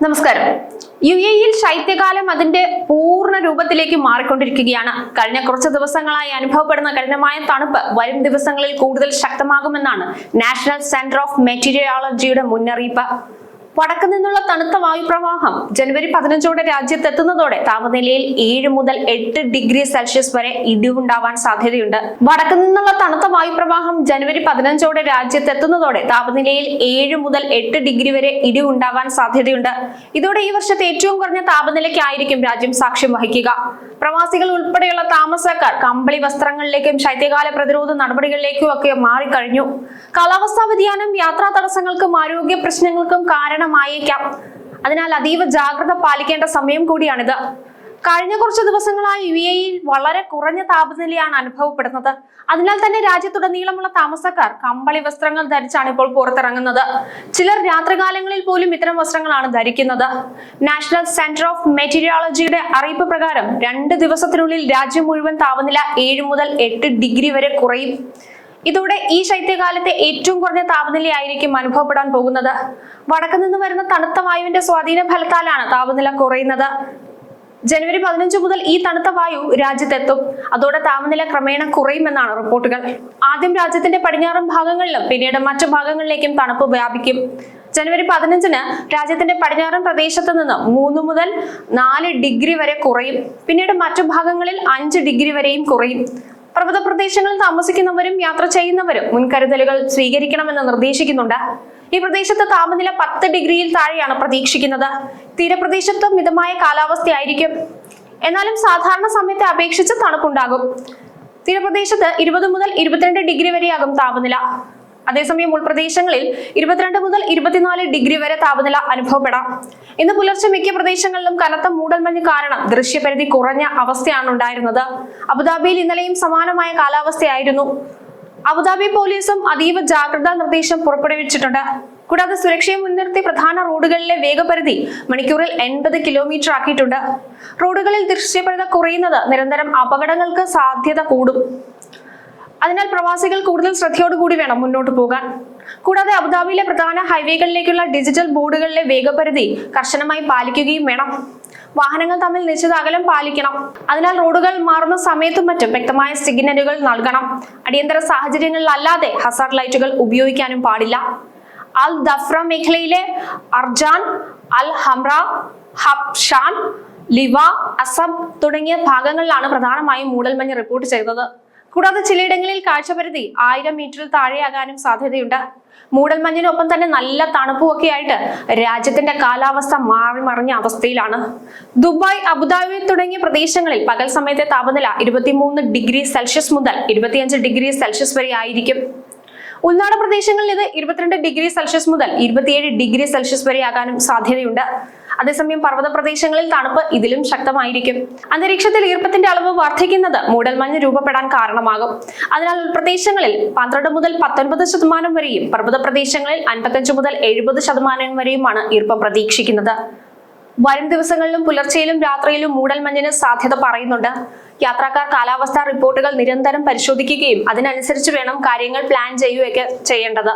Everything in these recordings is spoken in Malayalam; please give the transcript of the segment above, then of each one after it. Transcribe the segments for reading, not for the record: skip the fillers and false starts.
നമസ്കാരം. UAE-യിൽ ശൈത്യകാലം അതിന്റെ പൂർണ്ണ രൂപത്തിലേക്ക് മാറിക്കൊണ്ടിരിക്കുകയാണ്. കഴിഞ്ഞ കുറച്ച് ദിവസങ്ങളായി അനുഭവപ്പെടുന്ന കഠിനമായ തണുപ്പ് വരും ദിവസങ്ങളിൽ കൂടുതൽ ശക്തമാകുമെന്നാണ് നാഷണൽ സെന്റർ ഓഫ് മെറ്റീരിയോളജിയുടെ മുന്നറിയിപ്പ്. വടക്കു നിന്നുള്ള തണുത്ത വായുപ്രവാഹം ജനുവരി 15 രാജ്യത്തെത്തുന്നതോടെ താപനിലയിൽ 7 മുതൽ 8 ഡിഗ്രി സെൽഷ്യസ് വരെ ഇടിവുണ്ടാവാൻ സാധ്യതയുണ്ട്. വടക്കു നിന്നുള്ള തണുത്ത വായുപ്രവാഹം ജനുവരി 15 രാജ്യത്തെത്തുന്നതോടെ താപനിലയിൽ 7 മുതൽ 8 ഡിഗ്രി വരെ ഇടിവുണ്ടാവാൻ സാധ്യതയുണ്ട്. ഇതോടെ ഈ വർഷത്തെ ഏറ്റവും കുറഞ്ഞ താപനിലയ്ക്കായിരിക്കും രാജ്യം സാക്ഷ്യം വഹിക്കുക. പ്രവാസികൾ ഉൾപ്പെടെയുള്ള താമസക്കാർ കമ്പിളി വസ്ത്രങ്ങളിലേക്കും ശൈത്യകാല പ്രതിരോധ നടപടികളിലേക്കും ഒക്കെ മാറിക്കഴിഞ്ഞു. കാലാവസ്ഥാ വ്യതിയാനം യാത്രാ തടസ്സങ്ങൾക്കും ആരോഗ്യ പ്രശ്നങ്ങൾക്കും കാരണമായേക്കാം. അതിനാൽ അതീവ ജാഗ്രത പാലിക്കേണ്ട സമയം കൂടിയാണിത്. കഴിഞ്ഞ കുറച്ച് ദിവസങ്ങളായി UAE-യിൽ വളരെ കുറഞ്ഞ താപനിലയാണ് അനുഭവപ്പെടുന്നത്. അതിനാൽ തന്നെ രാജ്യത്തുടനീളമുള്ള താമസക്കാർ കമ്പിളി വസ്ത്രങ്ങൾ ധരിച്ചാണ് ഇപ്പോൾ പുറത്തിറങ്ങുന്നത്. ചിലർ രാത്രികാലങ്ങളിൽ പോലും ഇത്തരം വസ്ത്രങ്ങളാണ് ധരിക്കുന്നത്. നാഷണൽ സെന്റർ ഓഫ് മെറ്റീരിയോളജിയുടെ അറിയിപ്പ് പ്രകാരം 2 ദിവസത്തിനുള്ളിൽ രാജ്യം മുഴുവൻ താപനില 7 മുതൽ 8 ഡിഗ്രി വരെ കുറയും. ഇതോടെ ഈ ശൈത്യകാലത്തെ ഏറ്റവും കുറഞ്ഞ താപനിലയായിരിക്കും അനുഭവപ്പെടാൻ പോകുന്നത്. വടക്കു നിന്ന് വരുന്ന തണുത്ത വായുവിന്റെ സ്വാധീന ഫലത്താലാണ് താപനില കുറയുന്നത്. ജനുവരി 15 മുതൽ ഈ തണുത്ത വായു രാജ്യത്തെത്തും. അതോടെ താപനില ക്രമേണ കുറയുമെന്നാണ് റിപ്പോർട്ടുകൾ. ആദ്യം രാജ്യത്തിന്റെ പടിഞ്ഞാറൻ ഭാഗങ്ങളിലും പിന്നീട് മറ്റു ഭാഗങ്ങളിലേക്കും തണുപ്പ് വ്യാപിക്കും. ജനുവരി 15 രാജ്യത്തിന്റെ പടിഞ്ഞാറൻ പ്രദേശത്ത് നിന്ന് 3 മുതൽ 4 ഡിഗ്രി വരെ കുറയും. പിന്നീട് മറ്റു ഭാഗങ്ങളിൽ 5 ഡിഗ്രി വരെയും കുറയും. പർവ്വത പ്രദേശങ്ങളിൽ താമസിക്കുന്നവരും യാത്ര ചെയ്യുന്നവരും മുൻകരുതലുകൾ സ്വീകരിക്കണമെന്ന് നിർദ്ദേശിക്കുന്നുണ്ട്. ഈ പ്രദേശത്ത് താപനില 10 ഡിഗ്രിയിൽ താഴെയാണ് പ്രതീക്ഷിക്കുന്നത്. തീരപ്രദേശത്ത് മിതമായ കാലാവസ്ഥയായിരിക്കും. എന്നാലും സാധാരണ സമയത്തെ അപേക്ഷിച്ച് തണുപ്പുണ്ടാകും. തീരപ്രദേശത്ത് 20 മുതൽ 22 ഡിഗ്രി വരെയാകും താപനില. അതേസമയം ഉൾപ്രദേശങ്ങളിൽ 22 മുതൽ 24 ഡിഗ്രി വരെ താപനില അനുഭവപ്പെടാം. ഇന്ന് പുലർച്ചെ മിക്ക പ്രദേശങ്ങളിലും കനത്ത മൂടൽമഞ്ഞ് കാരണം ദൃശ്യപരിധി കുറഞ്ഞ അവസ്ഥയാണ് ഉണ്ടായിരുന്നത്. അബുദാബിയിൽ ഇന്നലെയും സമാനമായ കാലാവസ്ഥയായിരുന്നു. അബുദാബി പോലീസും അതീവ ജാഗ്രതാ നിർദ്ദേശം പുറപ്പെടുവിച്ചിട്ടുണ്ട്. കൂടാതെ സുരക്ഷയെ മുൻനിർത്തി പ്രധാന റോഡുകളിലെ വേഗപരിധി മണിക്കൂറിൽ 80 കിലോമീറ്റർ ആക്കിയിട്ടുണ്ട്. റോഡുകളിൽ ദൃശ്യപരത കുറയുന്നത് നിരന്തരം അപകടങ്ങൾക്ക് സാധ്യത കൂടും. അതിനാൽ പ്രവാസികൾ കൂടുതൽ ശ്രദ്ധയോടുകൂടി വേണം മുന്നോട്ട് പോകാൻ. കൂടാതെ അബുദാബിയിലെ പ്രധാന ഹൈവേകളിലേക്കുള്ള ഡിജിറ്റൽ ബോർഡുകളിലെ വേഗപരിധി കർശനമായി പാലിക്കുകയും വേണം. വാഹനങ്ങൾ തമ്മിൽ നിശ്ചിത അകലം പാലിക്കണം. അതിനാൽ റോഡുകൾ മാറുന്ന സമയത്തും മറ്റും വ്യക്തമായ സിഗ്നലുകൾ നൽകണം. അടിയന്തര സാഹചര്യങ്ങളിൽ അല്ലാതെ ഹസാർഡ് ലൈറ്റുകൾ ഉപയോഗിക്കാനും പാടില്ല. അൽ ദഫ്ര മേഖലയിലെ അർജാൻ, അൽ ഹംറ, ഹബ്ഷാൻ, ലിവ, അസബ് തുടങ്ങിയ ഭാഗങ്ങളിലാണ് പ്രധാനമായും മൂടൽമഞ്ഞ് റിപ്പോർട്ട് ചെയ്തത്. കൂടാതെ ചിലയിടങ്ങളിൽ കാഴ്ചപരിധി 1000 മീറ്ററിൽ താഴെയാകാനും സാധ്യതയുണ്ട്. മൂടൽമഞ്ഞിനൊപ്പം തന്നെ നല്ല തണുപ്പുമൊക്കെ ആയിട്ട് രാജ്യത്തിന്റെ കാലാവസ്ഥ മാറി മറിഞ്ഞ അവസ്ഥയിലാണ്. ദുബായ്, അബുദാബി തുടങ്ങിയ പ്രദേശങ്ങളിൽ പകൽ സമയത്തെ താപനില 23 ഡിഗ്രി സെൽഷ്യസ് മുതൽ 25 ഡിഗ്രി സെൽഷ്യസ് വരെ ആയിരിക്കും. ഉൾനാടൻ പ്രദേശങ്ങളിൽ ഇത് 22 ഡിഗ്രി സെൽഷ്യസ് മുതൽ 27 ഡിഗ്രി സെൽഷ്യസ് വരെ ആകാനും സാധ്യതയുണ്ട്. അതേസമയം പർവ്വത പ്രദേശങ്ങളിൽ തണുപ്പ് ഇതിലും ശക്തമായിരിക്കും. അന്തരീക്ഷത്തിൽ ഈർപ്പത്തിന്റെ അളവ് വർദ്ധിക്കുന്നത് മൂടൽമഞ്ഞ് രൂപപ്പെടാൻ കാരണമാകും. അതിനാൽ ഉൾപ്രദേശങ്ങളിൽ 12 മുതൽ 19% വരെയും പർവ്വത പ്രദേശങ്ങളിൽ 55 മുതൽ 70% വരെയുമാണ് ഈർപ്പം പ്രതീക്ഷിക്കുന്നത്. വരും ദിവസങ്ങളിലും പുലർച്ചെയിലും രാത്രിയിലും മൂടൽമഞ്ഞിന് സാധ്യത പറയുന്നുണ്ട്. യാത്രക്കാർ കാലാവസ്ഥാ റിപ്പോർട്ടുകൾ നിരന്തരം പരിശോധിക്കുകയും അതിനനുസരിച്ച് വേണം കാര്യങ്ങൾ പ്ലാൻ ചെയ്യുകയൊക്കെ ചെയ്യേണ്ടത്.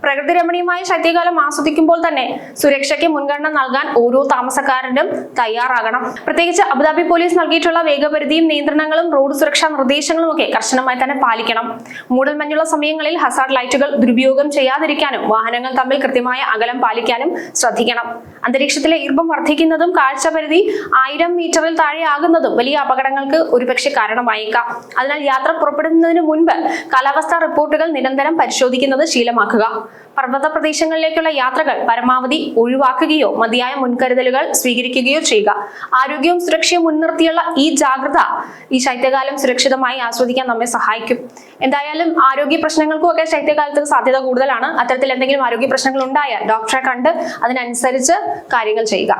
പ്രകൃതി രമണീയമായ ശൈത്യകാലം ആസ്വദിക്കുമ്പോൾ തന്നെ സുരക്ഷയ്ക്ക് മുൻഗണന നൽകാൻ ഓരോ താമസക്കാരനും തയ്യാറാകണം. പ്രത്യേകിച്ച് അബുദാബി പോലീസ് നൽകിയിട്ടുള്ള വേഗപരിധിയും നിയന്ത്രണങ്ങളും റോഡ് സുരക്ഷാ നിർദ്ദേശങ്ങളും ഒക്കെ കർശനമായി തന്നെ പാലിക്കണം. മൂടൽമഞ്ഞുള്ള സമയങ്ങളിൽ ഹസാർഡ് ലൈറ്റുകൾ ദുരുപയോഗം ചെയ്യാതിരിക്കാനും വാഹനങ്ങൾ തമ്മിൽ കൃത്യമായ അകലം പാലിക്കാനും ശ്രദ്ധിക്കണം. അന്തരീക്ഷത്തിലെ ഈർപ്പം വർദ്ധിക്കുന്നതും കാഴ്ചപരിധി 1000 മീറ്ററിൽ താഴെയാകുന്നതും വലിയ അപകടങ്ങൾക്ക് ഒരുപക്ഷെ കാരണമായേക്കാം. അതിനാൽ യാത്ര പുറപ്പെടുന്നതിന് മുൻപ് കാലാവസ്ഥാ റിപ്പോർട്ടുകൾ നിരന്തരം പരിശോധിക്കുന്നത് ശീലമാക്കുക. പർവ്വത പ്രദേശങ്ങളിലേക്കുള്ള യാത്രകൾ പരമാവധി ഒഴിവാക്കുകയോ മതിയായ മുൻകരുതലുകൾ സ്വീകരിക്കുകയോ ചെയ്യുക. ആരോഗ്യവും സുരക്ഷയും മുൻനിർത്തിയുള്ള ഈ ജാഗ്രത ഈ ശൈത്യകാലം സുരക്ഷിതമായി ആസ്വദിക്കാൻ നമ്മെ സഹായിക്കും. എന്തായാലും ആരോഗ്യ പ്രശ്നങ്ങൾക്കും ഒക്കെ ശൈത്യകാലത്ത് സാധ്യത കൂടുതലാണ്. അത്തരത്തിൽ എന്തെങ്കിലും ആരോഗ്യ പ്രശ്നങ്ങൾ ഉണ്ടായാൽ ഡോക്ടറെ കണ്ട് അതിനനുസരിച്ച് കാര്യങ്ങൾ ചെയ്യുക.